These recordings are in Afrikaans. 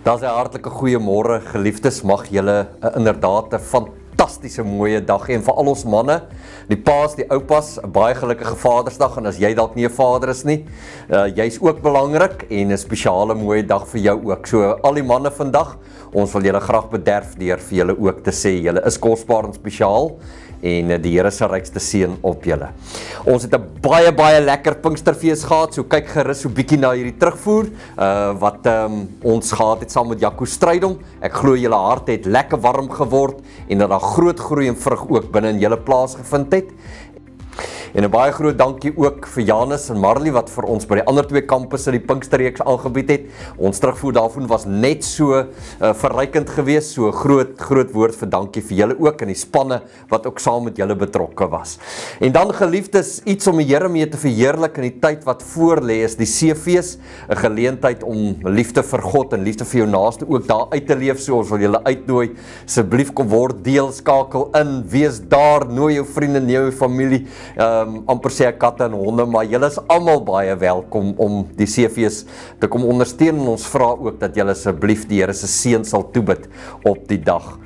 Daar's 'n hartlike goeiemôre, geliefdes. Mag julle inderdaad 'n fantastiese mooie dag hê en vir al ons manne, die paas, die oupas, 'n baie gelukkige Vadersdag en as jy dalk nie 'n vader is nie, jy's ook belangrik en 'n spesiale mooie dag vir jou ook. So al die manne vandag, ons wil julle graag bederf deur vir julle ook te sê julle is kosbaar en spesiaal. En die Here se rykste seën op julle. Ons het 'n baie lekker Pinksterfees gehad, so kyk gerus so bietjie na hierdie terugvoer wat ons gehad het saam met Jaco Strydom. Ek glo julle hart het lekker warm geword en dat daar groot groei en vrug ook binne in julle plaas gevind het. En 'n baie groot dankie ook vir Janus en Marley wat vir ons by die ander twee kampusse die Pinksterreeks aangebied het. Ons terugvoer daarvan was net so verrykend geweest, so groot woord vir dankie vir julle ook en die spanne wat ook saam met julle betrokke was. En dan geliefdes, iets om die Here mee te verheerlik in die tyd wat voor lê is die Seefees, 'n geleentheid om liefde vir God en liefde vir jou naaste ook daar uit te leef. So ons wil julle uitnooi, asseblief kom word deel, skakel in, wees daar, nooi jou vriende, nooi jou familie. Amper sê ek katte en honde, maar julle is almal baie welkom om die Seefees te kom ondersteun en ons vra ook dat julle asseblief die Here se seën sal toebid op die dag.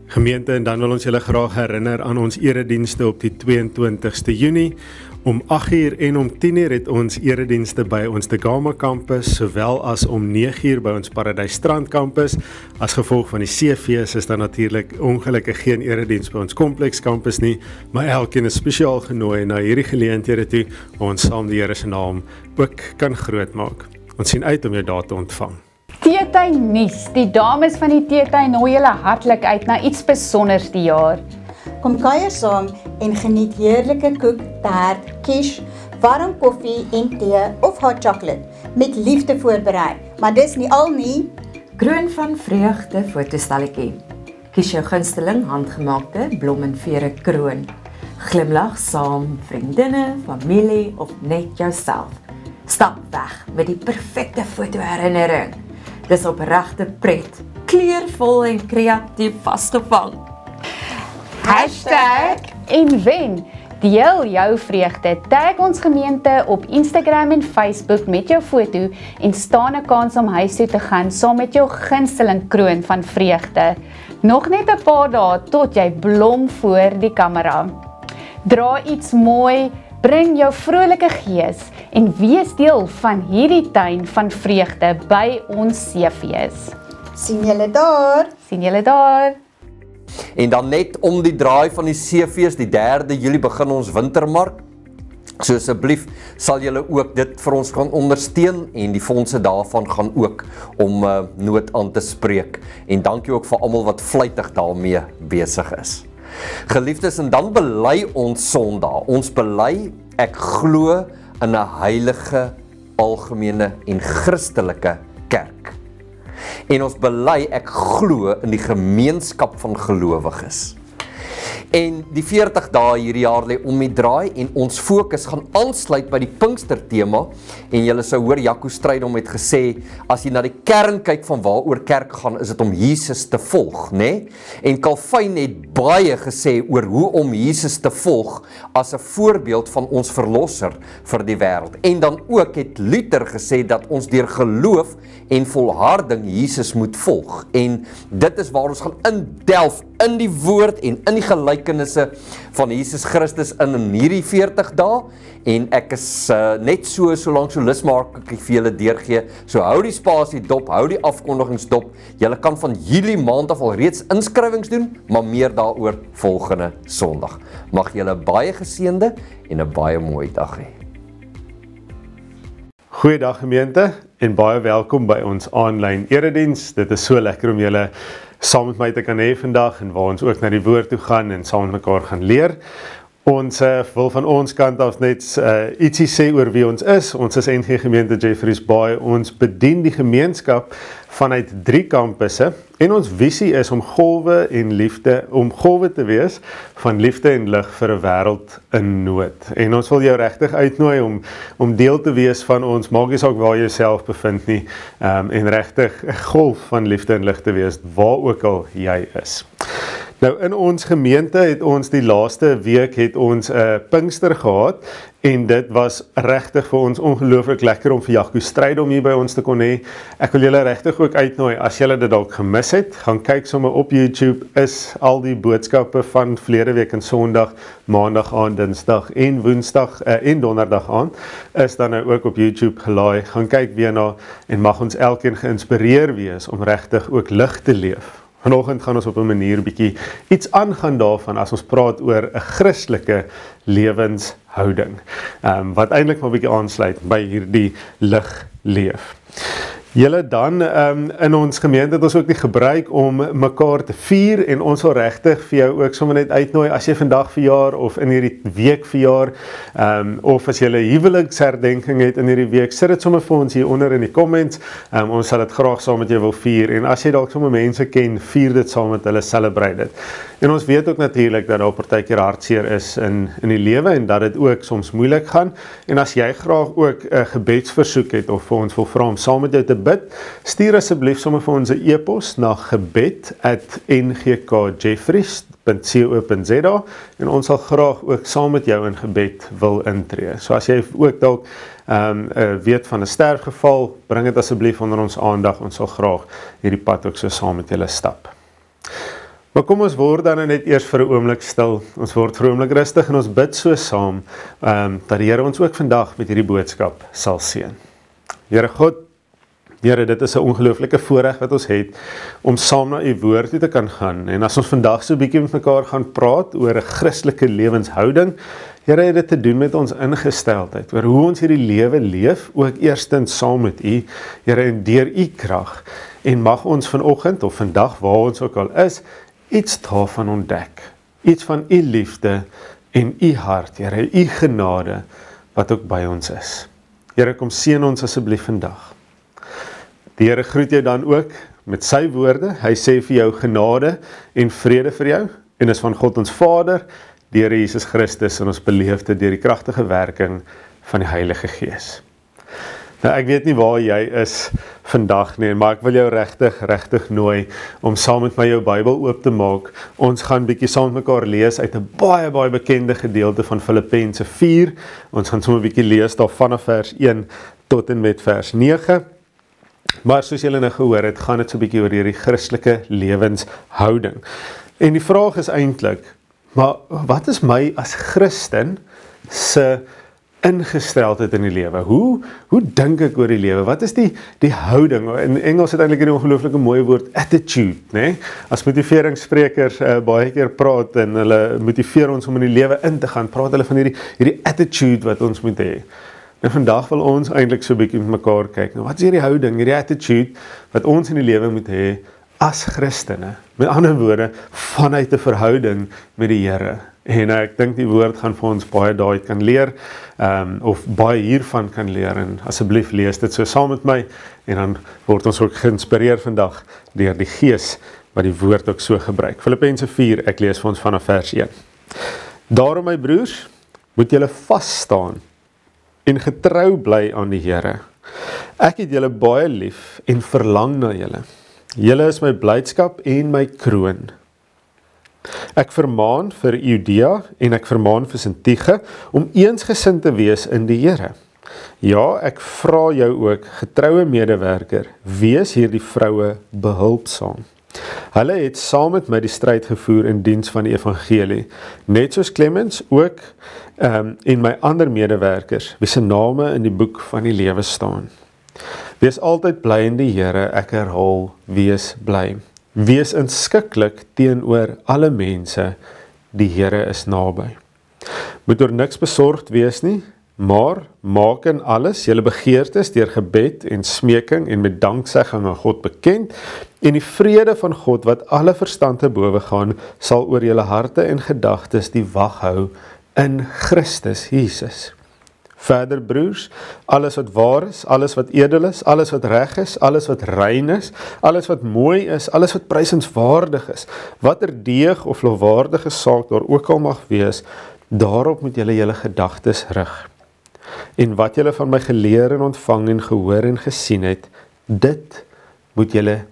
Gemeente, en dan wil ons julle graag herinner aan ons eredienste op die 22ste Junie. Om 8uur en om 10uur het ons eredienste by ons De Gama kampus, sowel as om 9uur by ons Paradys Strand kampus. As gevolg van die Seefees is daar natuurlik ongelukkig geen erediens by ons Kompleks kampus nie, maar elkeen is spesiaal genooi na hierdie geleenthede toe, waar ons saam die Here se naam ook kan grootmaak. Ons sien uit om jou daar te ontvang. Teetuin nuus. Die dames van die teetuin nooi julle hartlik uit na iets spesonders die jaar. Kom kuier saam en geniet heerlike koek, taart, quiche, warm koffie en tee of hot chocolate met liefde voorberei. Maar dis nie al nie. Kroon van vreugde fotostalletjie. Kies jou gunsteling handgemaakte blom en vere kroon. Glimlag saam, vriendinne, familie of net jouself. Stap weg met die perfekte fotoherinnering. Dis opregte pret, kleurvol en kreatief vasgevang. En wen. Deel jou vreugde. Tag ons gemeente op Instagram en Facebook met jou foto en staan 'n kans om huis toe te gaan saam met jou gunsteling kroon van vreugde. Nog net 'n paar dae tot jy blom voor die kamera. Dra iets mooi, bring jou vrolike gees en wees deel van hierdie tuin van vreugde by ons Seefees. Sien julle daar. Sien julle daar. En dan net om die draai van die Seefees, die 3de Julie begin ons wintermark. So asseblief sal julle ook dit vir ons gaan ondersteun en die fondse daarvan gaan ook om nood aan te spreek. En dankie ook vir almal wat vlytig daarmee besig is. Geliefdes, en dan bely ons Sondag. Ons bely, ek glo in 'n heilige, algemene en Christelike kerk. En ons bely, ek glo in die gemeenskap van gelowiges. En die 40 dae hierdie jaar lê om die draai en ons fokus gaan aansluit by die Pinkster tema en julle sou hoor Jaco Strydom het gesê as jy na die kern kyk van waaroor kerk gaan is dit om Jesus te volg, né? En Calvin het baie gesê oor hoe om Jesus te volg as 'n voorbeeld van ons verlosser vir die wêreld. En dan ook het Luther gesê dat ons deur geloof en volharding Jesus moet volg. En dit is waar ons gaan indelf in die woord en in die gelykenisse van Jesus Christus in hierdie 40 dae. En ek is net so lank so lus maak ek vir julle deurgee. So hou die spasie dop, hou die afkondigings dop. Julle kan van Julie maand af al reeds inskrywings doen, maar meer daaroor volgende Sondag. Mag julle baie geseënde en 'n baie mooi dag hê. Goeiedag gemeente en baie welkom by ons aanlyn erediens. Dit is so lekker om julle saam met my te kan hê vandag en waar ons ook na die woord toe gaan en saam met mekaar gaan leer. Ons wil van ons kant af net ietsie sê oor wie ons is. Ons is NG Gemeente Jeffreys Bay. Ons bedien die gemeenskap vanuit 3 kampusse en ons visie is om golwe te wees van liefde en lig vir 'n wêreld in nood. En ons wil jou regtig uitnooi om deel te wees van ons, maak nie saak waar jy jouself bevind nie, en regtig 'n golf van liefde en lig te wees waar ook al jy is. Nou in ons gemeente het ons die laaste week het ons 'n Pinkster gehad en dit was regtig vir ons ongelooflik lekker om vir Jaco Strydom hier by ons te kon hê. Ek wil julle regtig ook uitnooi as julle dit dalk gemis het, gaan kyk sommer op YouTube is al die boodskappe van verlede week en Sondag, Maandag aand, Dinsdag en Woensdag en Donderdag aand is dan nou ook op YouTube gelaai. Gaan kyk weer na en mag ons elkeen geïnspireer wees om regtig ook lig te leef. Vanoggend gaan ons op 'n manier bietjie iets aangaan daarvan as ons praat oor 'n Christelike lewenshouding. Wat eintlik maar bietjie aansluit by hierdie lig leef. Julle dan in ons gemeente het ons ook die gebruik om mekaar te vier en ons wil regtig vir jou ook sommer net uitnooi as jy vandag verjaar of in hierdie week verjaar of as jy 'n huweliksherdenking het in hierdie week, sit dit sommer vir ons hier onder in die comments. Ons sal dit graag saam met jou wil vier en as jy dalk sommer mense ken, vier dit saam met hulle, celebrate dit. En ons weet ook natuurlik dat daar partykeer hartseer is in die lewe en dat dit ook soms moeilik gaan. En as jy graag ook 'n gebedsversoek het of vir ons wil vra om saam met jou te bid, stuur asseblief sommer vir ons 'n e-pos na gebed@ngkjeffries.co.za en ons sal graag ook saam met jou in gebed wil intree. So as jy ook dalk weet van 'n sterfgeval, bring dit asseblief onder ons aandag. Ons sal graag hierdie pad ook so saam met julle stap. Maar kom ons word dan net eers vir 'n oomblik stil. Ons word vir 'n oomblik rustig en ons bid so saam dat die Here ons ook vandag met hierdie boodskap sal seën. Here God, Here, dit is 'n ongelooflike voorreg wat ons het om saam na u woord toe te kan gaan. En as ons vandag so 'n bietjie met mekaar gaan praat oor 'n Christelike lewenshouding, Here, het dit te doen met ons ingesteldheid, oor hoe ons hierdie lewe leef, ook eerstens saam met u, Here, en deur u krag. En mag ons vanoggend of vandag waar ons ook al is, iets daarvan ontdek. Iets van u liefde en u hart, Here, u genade wat ook by ons is. Here, kom seën ons asseblief vandag. Die Here groet jou dan ook met sy woorde. Hy sê vir jou genade en vrede vir jou en is van God ons Vader, die Here Jesus Christus en ons beleefde deur die kragtige werking van die Heilige Gees. Nou ek weet nie waar jy is vandag nie, maar ek wil jou regtig nooi om saam met my jou Bybel oop te maak. Ons gaan bietjie saam met mekaar lees uit 'n baie bekende gedeelte van Filippense 4. Ons gaan sommer bietjie lees daar vanaf vers 1 tot en met vers 9. Maar soos julle nou gehoor het, gaan dit so 'n bietjie oor hierdie Christelike lewenshouding. En die vraag is eintlik, maar wat is my as Christen se ingesteldheid in die lewe? Hoe dink ek oor die lewe? Wat is die houding? In Engels het eintlik 'n ongelooflike mooi woord, attitude, né? As motiveringssprekers baie keer praat en hulle motiveer ons om in die lewe in te gaan, praat hulle van hierdie attitude wat ons moet hê. En vandag wil ons eintlik so 'n bietjie met mekaar kyk. Nou, wat is hierdie houding, hierdie attitude wat ons in die lewe moet hê as Christene? Met ander woorde, vanuit 'n verhouding met die Here. En ek dink die woord gaan vir ons baie daai kan leer, of baie hiervan kan leer. En asseblief lees dit so saam met my en dan word ons ook geïnspireer vandag deur die Gees wat die woord ook so gebruik. Filippense 4, ek lees vir ons vanaf vers 1. Daarom my broers, moet julle vas staan en getrou bly aan die Here. Ek het julle baie lief en verlang na julle. Julle is my blydskap en my kroon. Ek vermaan vir Judea en ek vermaan vir Sintige om eensgesind te wees in die Here. Ja, ek vra jou ook, getroue medewerker, wees hierdie vroue behulpsaam. Hulle het saam met my die stryd gevoer in diens van die evangelie, net soos Clemens ook en my ander medewerkers, wie se name in die boek van die lewe staan. Wees altyd bly in die Here, ek herhaal, wees bly. Wees inskikkelik teenoor alle mense, die Here is naby. Moet oor niks besorgd wees nie, maar maak in alles julle begeertes deur gebed en smeking en met danksegging aan God bekend, en die vrede van God wat alle verstand te bowe gaan, sal oor julle harte en gedagtes die wag hou in Christus Jesus. Verder broers, alles wat waar is, alles wat edel is, alles wat reg is, alles wat rein is, alles wat mooi is, alles wat prysenswaardig is, watter deeg of lofwaardige saak daar ook al mag wees, daarop moet julle julle gedagtes rig. En wat julle van my geleer en ontvang en gehoor en gesien het, dit moet julle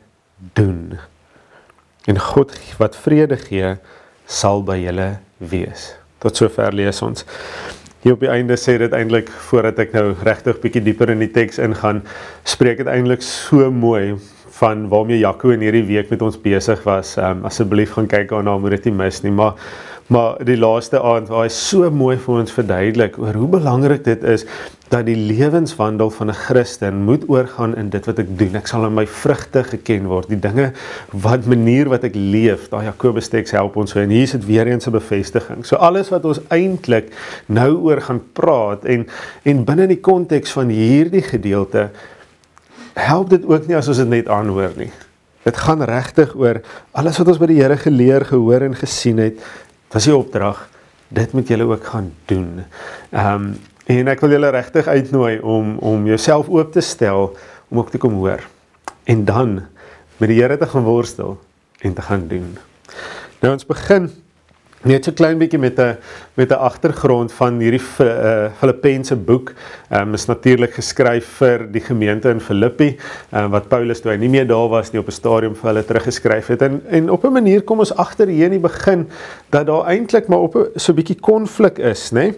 doen. En God wat vrede gee, sal by julle wees. Tot sover lees ons. Hier op die einde sê dit eintlik, voordat ek nou regtig bietjie dieper in die teks ingaan, spreek dit eintlik so mooi van waarmee Jaco in hierdie week met ons besig was. Asseblief gaan kyk daarna, moet dit nie mis nie, maar die laaste aand waar hy so mooi vir ons verduidelik oor hoe belangrik dit is dat die lewenswandel van 'n Christen moet oorgaan in dit wat ek doen. Ek sal in my vrugte geken word, die dinge, manier wat ek leef. Daai Jakobus teks help ons so, en hier is dit weer eens 'n bevestiging. So alles wat ons eintlik nou oor gaan praat, en binne die konteks van hierdie gedeelte, help dit ook nie as ons dit net aanhoor nie. Dit gaan regtig oor alles wat ons by die Here geleer, gehoor en gesien het. Was die opdrag, dit moet julle ook gaan doen. En ek wil julle regtig uitnooi om jouself oop te stel, om ook te kom hoor. En dan met die Here te gaan worstel en te gaan doen. Nou ons begin net so klein bietjie met 'n agtergrond van hierdie Filippense boek. Is natuurlik geskryf vir die gemeente in Filippi, wat Paulus toe hy nie meer daar was nie, op 'n stadium vir hulle teruggeskryf het. En op 'n manier kom ons agter hier in die begin dat daar eintlik maar op 'n so bietjie konflik is, né?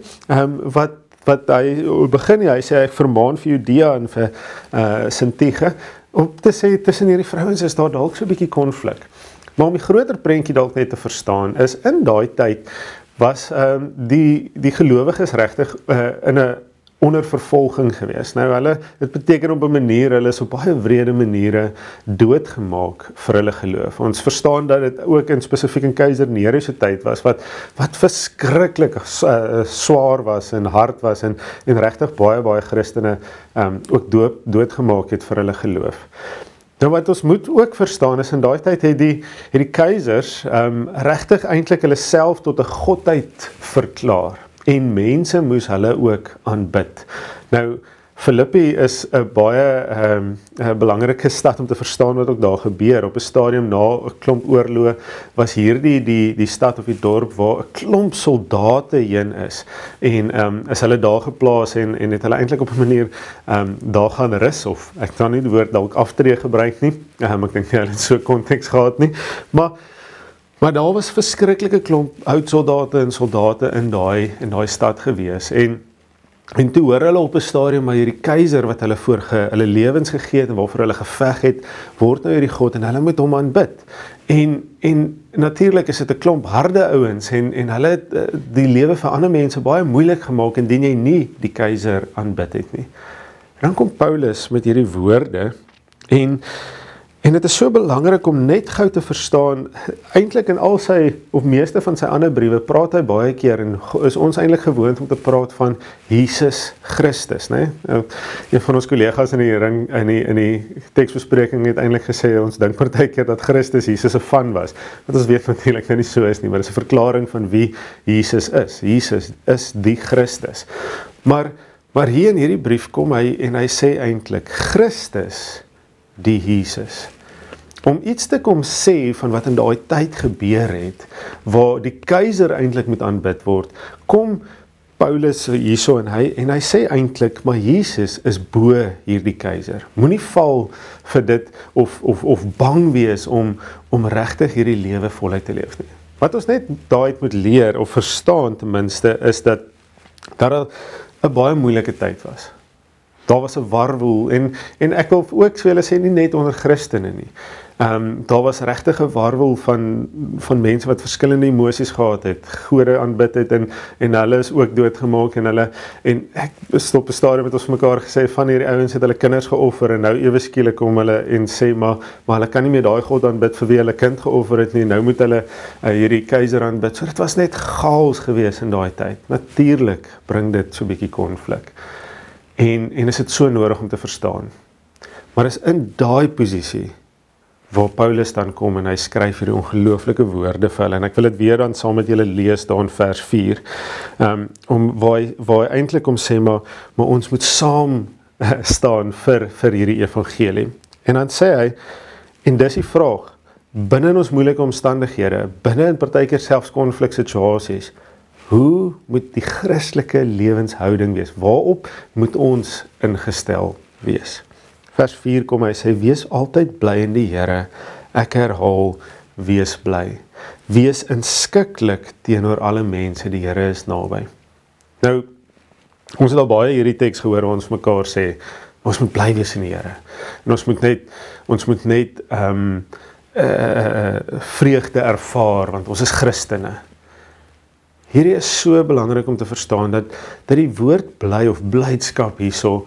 Wat hy begin, hy sê hy vermaan vir Judea en vir Sintige om te sê tussen hierdie vrouens is daar dalk so 'n bietjie konflik. Maar om die groter prentjie dalk net te verstaan, is in daai tyd was die gelowiges regtig in 'n onder vervolging gewees. Nou dit beteken op 'n manier, hulle is op baie wrede maniere doodgemaak vir hulle geloof. Ons verstaan dat dit ook spesifiek in keiser Nero se tyd was, wat verskriklik swaar was en hard was, en regtig baie Christene ook doodgemaak het vir hulle geloof. Nou wat ons moet ook verstaan is, in daai tyd het die keisers regtig eintlik hulle self tot 'n godheid verklaar, en mense moes hulle ook aanbid. Nou Filippi is 'n baie belangrike stad om te verstaan wat ook daar gebeur. Op 'n stadium na 'n klomp oorloë was hierdie die stad of die dorp waar 'n klomp soldate heen is, en is hulle daar geplaas en het hulle eintlik op 'n manier daar gaan rus, of ek kan nie die woord dalk aftree gebruik nie. Ek dink nie hulle het so konteks gehad nie, maar daar was verskriklike klomp oud soldate en soldate in daai stad gewees, en toe hoor hulle op 'n stadium maar hierdie keiser wat hulle hulle lewens gegee het en waarvoor hulle geveg het, word nou hierdie God en hulle moet hom aanbid. En natuurlik is dit 'n klomp harde ouens, en hulle het die lewe vir ander mense baie moeilik gemaak indien jy nie die keiser aanbid het nie. Dan kom Paulus met hierdie woorde, en dit is so belangrik om net gou te verstaan, eintlik in al sy, of meeste van sy ander briewe, praat hy baie keer, en is ons eintlik gewoond om te praat van Jesus Christus, né? Een van ons kollegas in die teksbespreking het eintlik gesê, ons dink partykeer dat Christus Jesus 'n fan was, wat ons weet natuurlik nou nie so is nie, maar dit is 'n verklaring van wie Jesus is. Jesus is die Christus. Maar hier in hierdie brief kom hy, en hy sê eintlik, Christus, die Jesus. Om iets te kom sê van wat in daai tyd gebeur het, waar die keiser eintlik moet aanbid word, kom Paulus hierso en hy sê eintlik, maar Jesus is bo hierdie keiser. Moenie val vir dit of bang wees om regtig hierdie lewe voluit te leef nie. Wat ons net daai moet leer of verstaan ten minste is dat daar 'n baie moeilike tyd was. Daar was 'n warwoel, en ek wil ook vir julle sê, nie net onder Christene nie. Daar was regtig 'n warwoel van mense wat verskillende emosies gehad het, gode aanbid het, en hulle is ook doodgemaak, en ek stop 'n stadium met ons mekaar gesê, van hierdie ouens het hulle kinders geoffer, en nou ewe skielik kom hulle en sê, maar hulle kan nie meer daai God aanbid vir wie hulle kind geoffer het nie, nou moet hulle hierdie keiser aanbid. So dit was net chaos gewees in daai tyd. Natuurlik bring dit so 'n bietjie konflik. En is dit so nodig om te verstaan. Maar is in daai posisie waar Paulus dan kom en hy skryf hierdie ongelooflike woorde vir hulle, en ek wil dit weer dan saam met julle lees daar in vers 4, waar hy eintlik om sê, maar ons moet saam staan vir hierdie evangelie. En dan sê hy, en dis die vraag, binne in ons moeilike omstandighede, binne in partykeer selfs konfliksituasies, hoe moet die Christelike lewenshouding wees? Waarop moet ons ingestel wees? Vers 4 kom hy sê, wees altyd bly in die Here. Ek herhaal, wees bly. Wees inskikkelik teenoor alle mense, die Here is naby. Nou, ons het al baie hierdie teks gehoor waar ons mekaar sê, ons moet bly wees in die Here. En ons moet net vreugde ervaar, want ons is Christene. Hierdie is so belangrik om te verstaan, dat die woord bly of blydskap hierso,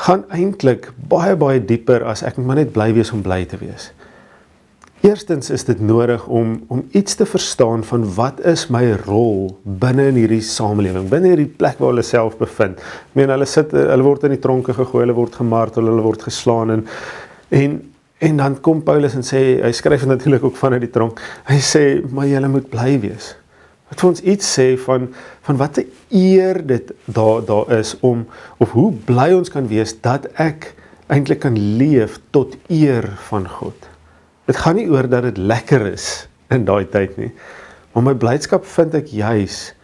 gaan eintlik baie dieper as ek moet maar net bly wees om bly te wees. Eerstens is dit nodig om iets te verstaan van wat is my rol binne in hierdie samelewing, binne hierdie plek waar hulle self bevind. Ek meen, hulle word in die tronke gegooi, hulle word gemartel, hulle word geslaan en dan kom Paulus en sê, hy skryf natuurlik ook vanuit die tronk, hy sê, maar julle moet bly wees. Wat vir ons iets sê van wat 'n eer dit daar is of hoe bly ons kan wees dat ek eintlik kan leef tot eer van God. Dit gaan nie oor dat dit lekker is in daai tyd nie, maar my blydskap vind ek juis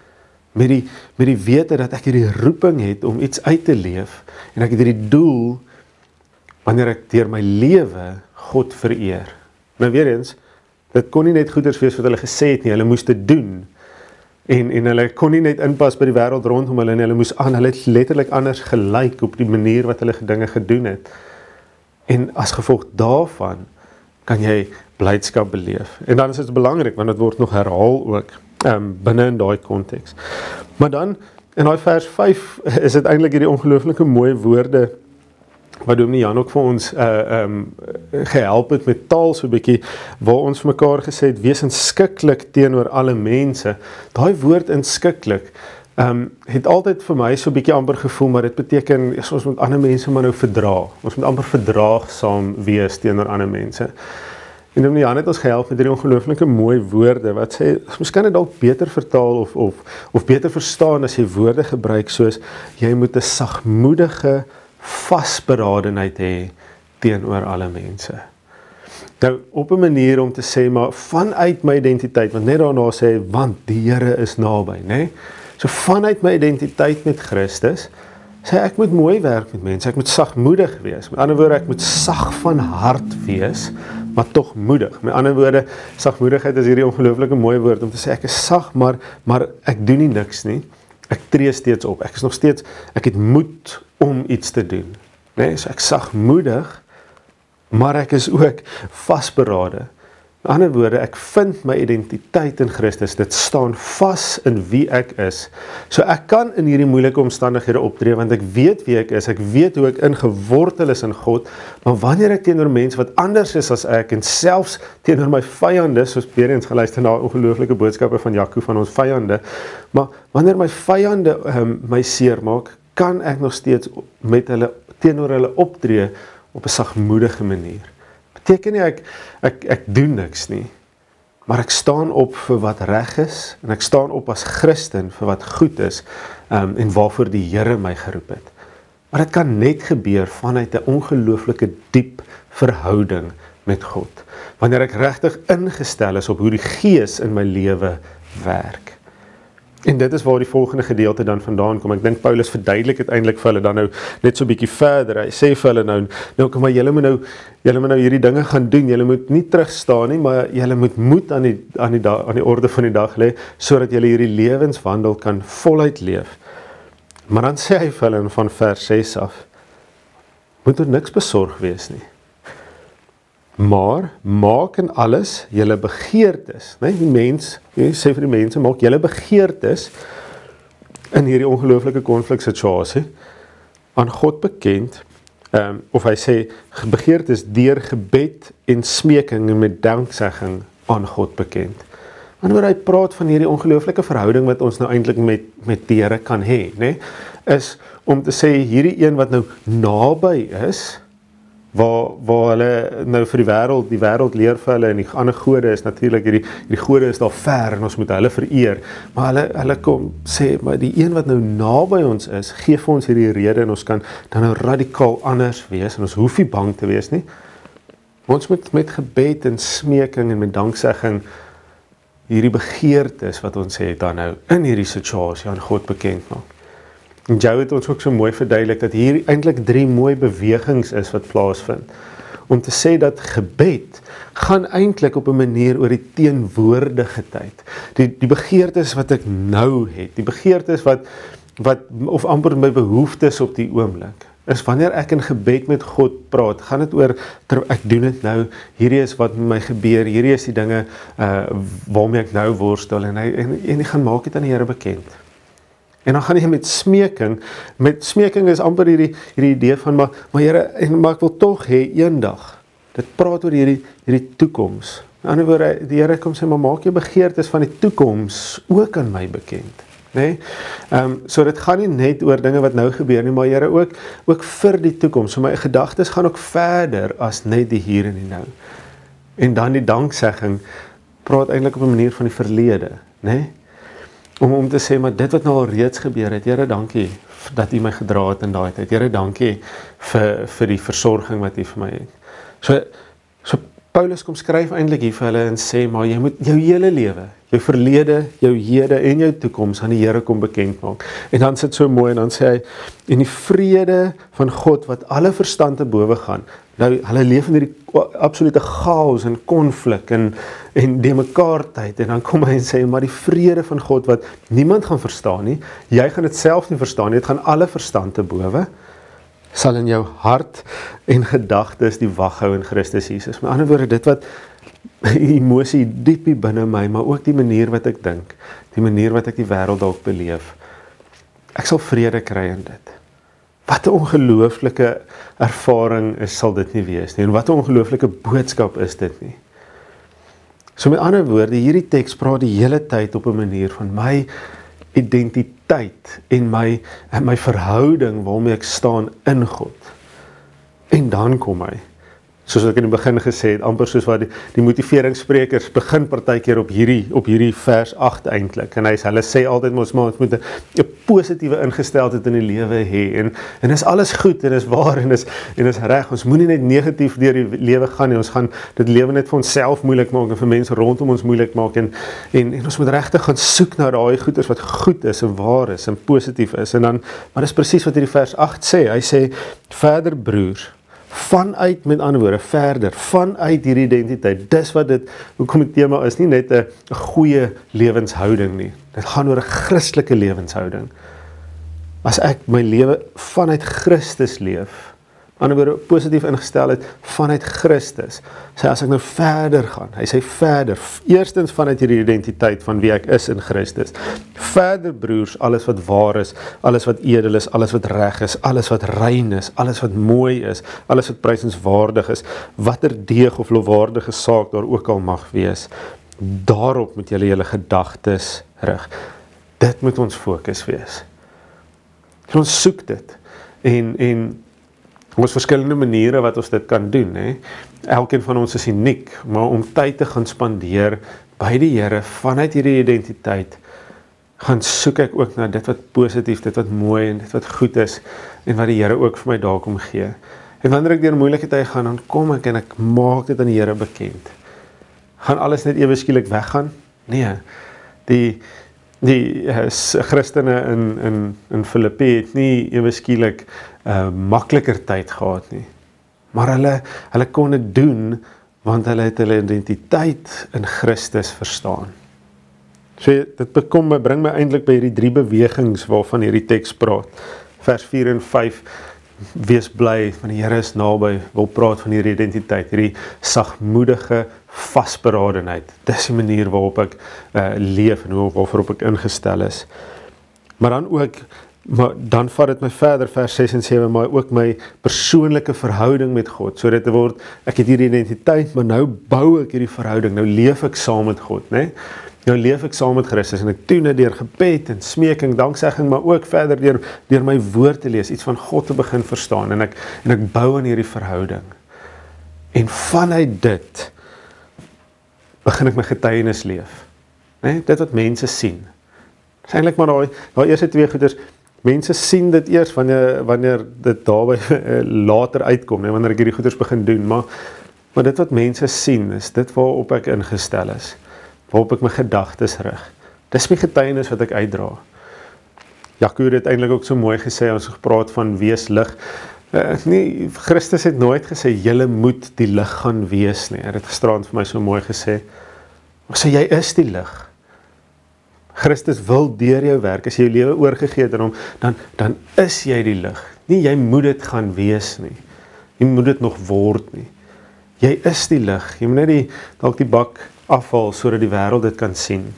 met die wete dat ek hierdie roeping het om iets uit te leef en ek het hierdie doel wanneer ek deur my lewe God vereer. Nou weer eens, dit kon nie net goeders wees wat hulle gesê het nie, hulle moes dit doen. En hulle kon nie net inpas by die wêreld rondom hulle nie, hulle het letterlik anders gelyk op die manier wat hulle dinge gedoen het. En as gevolg daarvan kan jy blydskap beleef. En dan is dit belangrik, want dit word nog herhaal ook binne in daai konteks. Maar dan, in daai vers 5, is dit eintlik hierdie ongelooflike mooi woorde wat Dominee Jan ook vir ons gehelp het met taal so 'n bietjie, waar ons vir mekaar gesê het, wees inskikkelik teenoor alle mense. Daai woord inskikkelik het altyd vir my so 'n bietjie amper gevoel, maar dit beteken, ons moet ander mense maar nou verdra. Ons moet amper verdraagsaam wees teenoor ander mense. En Dominee Jan het ons gehelp met hierdie ongelooflike mooi woorde, wat sê, miskien dit dalk beter vertaal of beter verstaan as jy woorde gebruik soos, jy moet 'n sagmoedige vasberadenheid hê teenoor alle mense. Nou, op 'n manier om te sê, maar vanuit my identiteit, want net daarna sê, want die Here is naby, né? So vanuit my identiteit met Christus, sê ek moet mooi werk met mense, ek moet sagmoedig wees. Met ander woorde, ek moet sag van hart wees, maar tog moedig. Met ander woorde, sagmoedigheid is hierdie ongelooflike mooi woord om te sê, ek is sag, maar ek doen nie niks nie. Ek tree steeds op. Ek het moed om iets te doen. Nee, so ek sagmoedig, maar ek is ook vasberade. In ander woorde, ek vind my identiteit in Christus, dit staan vas in wie ek is. So ek kan in hierdie moeilike omstandighede optree, want ek weet wie ek is, ek weet hoe ek ingewortel is in God, maar wanneer ek teenoor mense wat anders is as ek, en selfs teenoor my vyande, soos weer eens geluister na ongelooflike boodskappe van Jaco van ons vyande, maar wanneer my vyande my seer maak, kan ek nog steeds met hulle, teenoor hulle optree op 'n sagmoedige manier. Beteken nie ek doen niks nie, maar ek staan op vir wat reg is, en ek staan op as Christen vir wat goed is, en waarvoor die Here my geroep het. Maar dit kan net gebeur vanuit 'n ongelooflike diep verhouding met God, wanneer ek regtig ingestel is op hoe die Gees in my lewe werk. En dit is waar die volgende gedeelte dan vandaan kom. Ek dink Paulus verduidelik het eintlik vir hulle dan nou net so 'n bietjie verder. Hy sê vir hulle nou kom maar julle moet nou hierdie dinge gaan doen. Julle moet nie terugstaan nie, maar julle moet moed aan die orde van die dag lê, sodat julle hierdie lewenswandel kan voluit leef. Maar dan sê hy vir hulle van vers 6 af, moet er niks besorg wees nie. Maar maak in alles julle begeertes, né? Die mens, jy sê vir die mense, maak julle begeertes in hierdie ongelooflike konfliksituasie aan God bekend, of hy sê begeertes deur gebed en smeking en met danksegging aan God bekend. Wanneer hy praat van hierdie ongelooflike verhouding wat ons nou eintlik met die Here kan hê, né? Is om te sê hierdie een wat nou naby is, waar hulle nou vir die wêreld leer vir hulle, en die ander gode is natuurlik, hierdie gode is daar ver, en ons moet hulle vereer, maar hulle kom sê, maar die een wat nou naby ons is, gee vir ons hierdie rede, en ons kan dan nou radikaal anders wees, en ons hoef nie bang te wees nie. Ons moet met gebed en smeking en met danksegging hierdie begeertes wat ons het dan nou in hierdie situasie aan God bekend maak. En Jou het ons ook so mooi verduidelik dat hier eintlik 3 mooi bewegings is wat plaasvind. om te sê dat gebed gaan eintlik op 'n manier oor die teenwoordige tyd. Die begeertes wat ek nou het, die begeertes wat of amper my behoeftes op die oomblik, is wanneer ek in gebed met God praat, gaan dit oor, ek doen dit nou, hierdie is wat met my gebeur, hierdie is die dinge waarmee ek nou worstel, en hy gaan maak dit aan die Here bekend. En dan gaan jy met smeking is amper hierdie idee van, maar Here, maar ek wil tog hê eendag, dit praat oor hierdie toekoms. In ander woorde, die Here kom sê, maar maak jou begeertes van die toekoms ook aan my bekend. Nee? So dit gaan nie net oor dinge wat nou gebeur nie, maar Here ook vir die toekoms. So my gedagtes gaan ook verder as net die hier en die nou. En dan die danksegging praat eintlik op 'n manier van die verlede, nee? Om te sê, maar dit wat nou al reeds gebeur het, Here, dankie dat U my gedra het in daai tyd. Here, dankie vir die versorging wat U vir my het. So Paulus kom skryf eintlik hier vir hulle en sê, maar jy moet jou hele lewe, jou verlede, jou hede en jou toekoms aan die Here kom bekend maak. En dan sit so mooi en dan sê hy, en die vrede van God wat alle verstand te bowe gaan. Nou, hulle leef in hierdie absolute chaos en konflik en die mekaartyd, en dan kom hy en sê, maar die vrede van God wat niemand gaan verstaan nie, jy gaan dit self nie verstaan nie, dit gaan alle verstand te bowe, sal in jou hart en gedagtes die wag hou in Christus Jesus. Met ander woorde, dit wat emosie diep hier binne my, maar ook die manier wat ek dink, die manier wat ek die wêreld dalk beleef, ek sal vrede kry in dit. Wat 'n ongelooflike ervaring sal dit nie wees nie, en wat 'n ongelooflike boodskap is dit nie. So met ander woorde, hierdie teks praat die hele tyd op 'n manier van my identiteit en my verhouding waarmee ek staan in God. En dan kom hy, soos ek in die begin gesê het, amper soos wat die motiveringssprekers begin partykeer op hierdie vers 8 eintlik. En hulle sê altyd ons moet 'n positiewe ingesteldheid in die lewe hê. En is alles goed en is waar en is reg. Ons moenie net negatief deur die lewe gaan nie. Ons gaan dit lewe net vir onsself moeilik maak en vir mense rondom ons moeilik maak. En ons moet regtig gaan soek na daai goeders wat goed is en waar is en positief is. En dan, maar dis presies wat hierdie vers 8 sê. Hy sê verder broers, vanuit, met ander woorde, verder, vanuit hierdie identiteit, dis wat dit, hoekom die tema is nie net 'n goeie lewenshouding nie, dit gaan oor 'n Christelike lewenshouding. As ek my lewe vanuit Christus leef, ander woorde, positief ingesteldheid vanuit Christus, sê as ek nou verder gaan, hy sê verder, eerstens vanuit hierdie identiteit van wie ek is in Christus, verder broers, alles wat waar is, alles wat edel is, alles wat reg is, alles wat rein is, alles wat mooi is, alles wat prysenswaardig is, watter deeg of lofwaardige saak daar ook al mag wees, daarop moet julle gedagtes rig. Dit moet ons fokus wees. En ons soek dit, en ons verskillende maniere wat ons dit kan doen, hè. Elkeen van ons is uniek, maar om tyd te gaan spandeer by die Here vanuit hierdie identiteit, gaan soek ek ook na dit wat positief, dit wat mooi en dit wat goed is, en wat die Here ook vir my daar kom gee. En wanneer ek deur moeilike tye gaan, dan kom ek en ek maak dit aan die Here bekend. Gaan alles net ewe skielik weggaan? Nee. Die Christene in Filippi het nie ewe skielik makliker tyd gehad nie. Maar hulle kon dit doen, want hulle het hulle identiteit in Christus verstaan. So dit bring my eintlik by hierdie 3 bewegings waarvan hierdie teks praat. Vers 4 en 5, wees bly, want die Here is naby, wil praat van hierdie identiteit, hierdie sagmoedige vasberadenheid. Dis die manier waarop ek leef en waarop ek ingestel is. Maar dan vat dit my verder, vers 6 en 7, maar ook my persoonlike verhouding met God. So dit word, ek het hierdie identiteit, maar nou bou ek hierdie verhouding, nou leef ek saam met God, né? Nou leef ek saam met Christus, en ek doen dit deur gebed en smeking, danksegging, maar ook verder deur my woord te lees, iets van God te begin verstaan, en ek bou aan hierdie verhouding. En vanuit dit begin ek my getuienis leef. Nee, dit wat mense sien. Dis eintlik maar daai eerste 2 goeders. Mense sien dit eers wanneer dit daarby later uitkom, nee, wanneer ek hierdie goeders begin doen, maar dit wat mense sien, is dit waarop ek ingestel is, waarop ek my gedagtes rig. Dis my getuienis wat ek uitdra. Jacques het eintlik ook so mooi gesê, ons gepraat van wees lig, Nee, Christus het nooit gesê, julle moet die lig gaan wees nie. Hy het gisterand vir my so mooi gesê. Maar sê, jy is die lig. Christus wil deur jou werk, as jy jou lewe oorgegee het aan hom, dan is jy die lig. Nie, jy moet dit gaan wees nie. Jy moet dit nog word nie. Jy is die lig. Jy moet net dalk die bak afhaal, sodat die wêreld dit kan sien.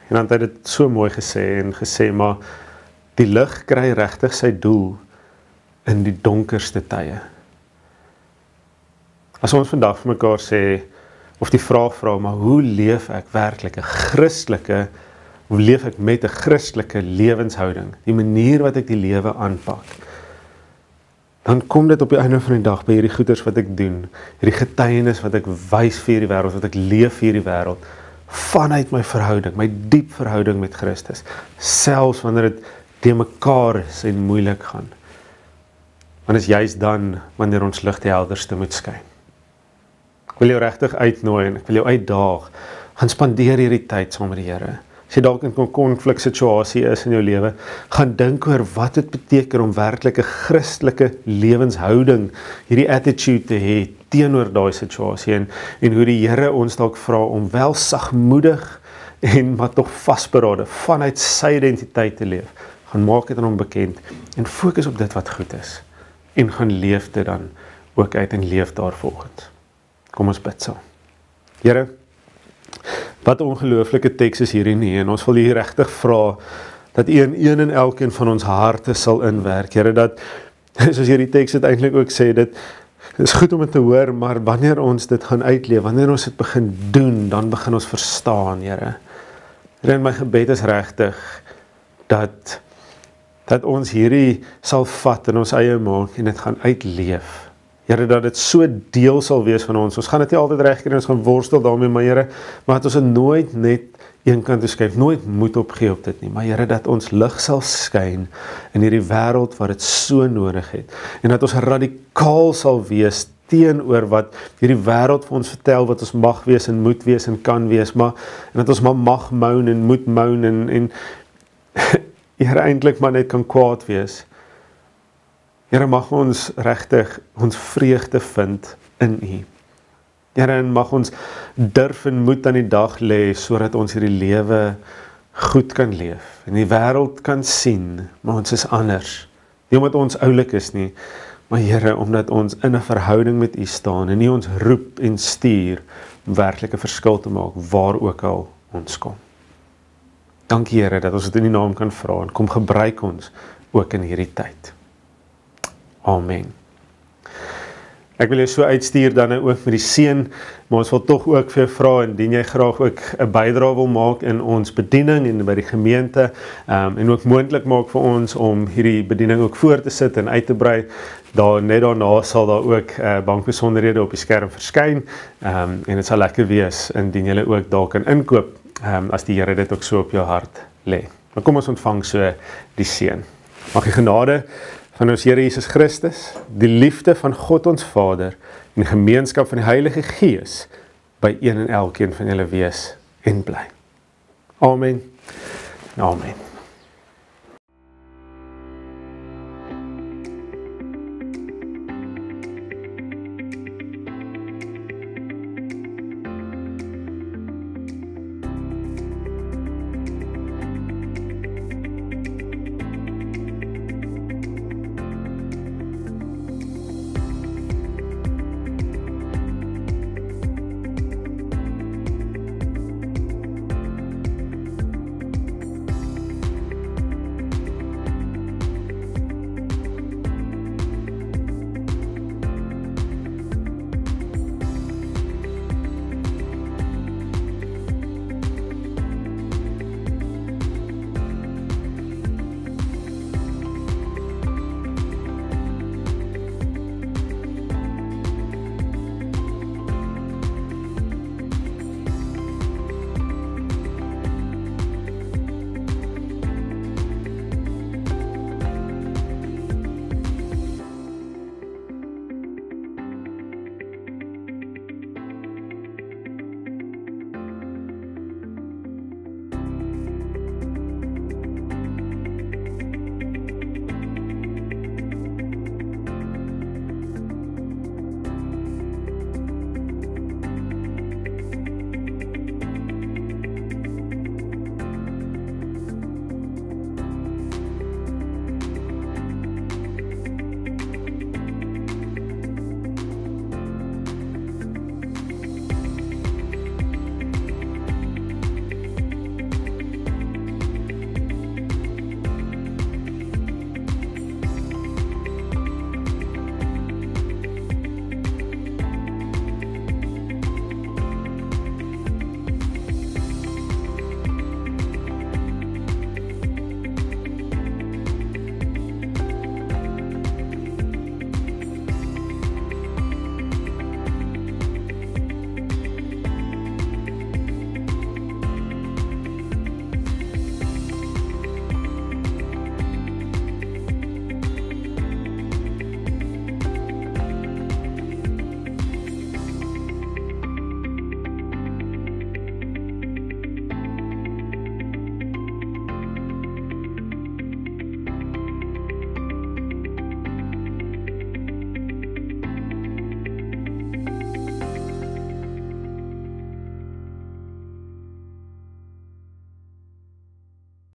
En dan het hy dit so mooi gesê, maar die lig kry regtig sy doel in die donkerste tye. As ons vandag vir mekaar sê, of die vraag vra, maar hoe leef ek werklik 'n Christelike, hoe leef ek met 'n Christelike lewenshouding, die manier wat ek die lewe aanpak, dan kom dit op die einde van die dag by hierdie goeders wat ek doen, hierdie getuienis wat ek wys vir hierdie wêreld, wat ek leef vir hierdie wêreld, vanuit my verhouding, my diep verhouding met Christus, selfs wanneer dit te mekaar is en moeilik gaan. Want is juist dan wanneer ons lig die helderste moet skyn. Ek wil jou regtig uitnooi en ek wil jou uitdaag, gaan spandeer hierdie tyd saam met die Here. As jy dalk in 'n konfliksituasie is in jou lewe, gaan dink oor wat dit beteken om werklik 'n Christelike lewenshouding, hierdie attitude te hê teenoor daai situasie en hoe die Here ons dalk vra om wel sagmoedig en maar tog vasberade vanuit sy identiteit te leef. Gaan maak dit aan hom bekend en fokus op dit wat goed is en gaan leef dit dan ook uit en leef daarvolgens. Kom ons bid saam. Here, wat 'n ongelooflike teks is hierdie nie, en ons wil hier regtig vra dat U in een en elkeen van ons harte sal inwerk. Here, dat soos hierdie teks dit eintlik ook sê, dit is goed om dit te hoor, maar wanneer ons dit gaan uitleef, wanneer ons dit begin doen, dan begin ons verstaan, Here. Here, my gebed is regtig dat ons hierdie sal vat en ons eie maak en dit gaan uitleef. Here, dat dit so deel sal wees van ons. Ons gaan dit nie altyd regkry en ons gaan worstel daarmee, maar Here, maar dat ons dit nooit net een kant toe skuif, nooit moed opgee op dit nie, maar Here, dat ons lig sal skyn in hierdie wêreld wat dit so nodig het, en dat ons radikaal sal wees teenoor wat hierdie wêreld vir ons vertel, wat ons mag wees en moet wees en kan wees, en dat ons maar mag moan en moet moan en Here, eintlik maar net kan kwaad wees. Here, mag ons regtig ons vreugde vind in U. Here, en mag ons durf en moed aan die dag lê, sodat ons hierdie lewe goed kan leef, en die wêreld kan sien, maar ons is anders. Nie omdat ons oulik is nie, maar Here, omdat ons in 'n verhouding met U staan, en U ons roep en stuur, om werklik 'n verskil te maak, waar ook al ons kom. Dankie Here, dat ons dit in U naam kan vra, en kom gebruik ons ook in hierdie tyd. Amen. Ek wil jou so uitstuur dan ook met die seën, maar ons wil tog ook vir jou vra, indien jy graag ook 'n bydrae wil maak in ons bediening en by die gemeente, en ook moontlik maak vir ons om hierdie bediening ook voor te sit en uit te brei, net daarna sal daar ook bankbesonderhede op die skerm verskyn, en dit sal lekker wees indien jy ook daar kan inkoop, as die Here dit ook so op jou hart lê. Maar kom ons ontvang so die seën. Mag die genade van ons Here Jesus Christus, die liefde van God ons Vader, en die gemeenskap van die Heilige Gees, by een en elkeen van julle wees en bly. Amen. Amen.